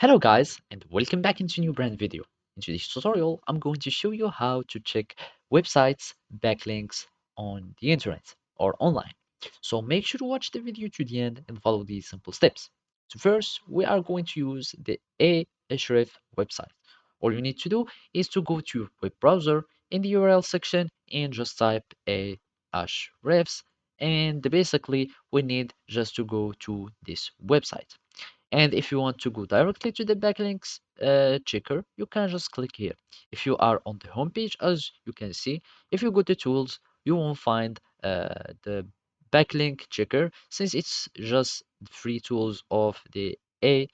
Hello guys and welcome back into a new brand video. In today's tutorial, I'm going to show you how to check websites backlinks on the internet or online. So make sure to watch the video to the end and follow these simple steps. So first, we are going to use the Ahref website. All you need to do is to go to your web browser in the URL section and just type Ahrefs, and basically we need just to go to this website. And if you want to go directly to the backlinks checker, you can just click here. If you are on the home page, as you can see, if you go to tools, you won't find the backlink checker since it's just the free tools of the Ahref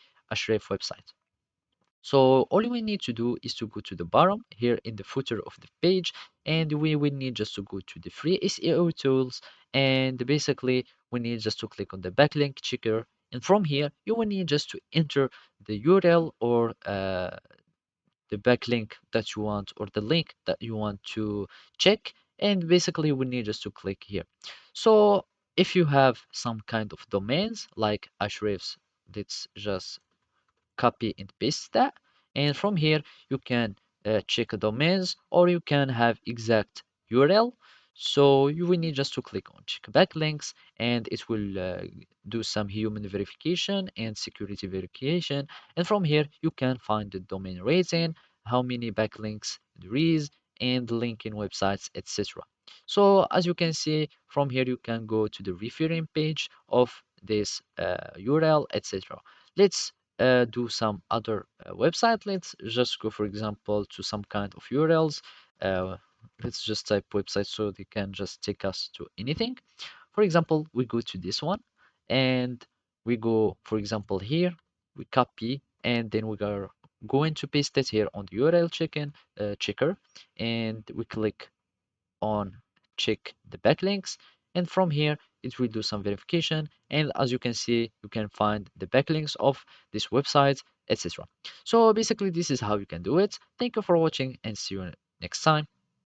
website. So all we need to do is to go to the bottom here in the footer of the page, and we will need just to go to the free SEO tools, and basically we need just to click on the backlink checker, and from here you will need just to enter the URL or the backlink that you want or the link that you want to check, and basically we need just to click here. So if you have some kind of domains like Ahrefs, let's just copy and paste that, and from here you can check domains or you can have exact URL. So you will need just to click on check backlinks, and it will do some human verification and security verification, and from here you can find the domain rating, how many backlinks there is, and linking websites, etc. So as you can see from here, you can go to the referring page of this URL, etc. Let's do some other website. Let's just go, for example, to some kind of URLs. Uh, let's just type website so they can just take us to anything. For example, we go to this one and we go, for example, here, we copy and then we are going to paste it here on the URL checker, and we click on check the backlinks, and from here it will do some verification, and as you can see you can find the backlinks of this website, etc. So basically this is how you can do it. Thank you for watching and see you next time.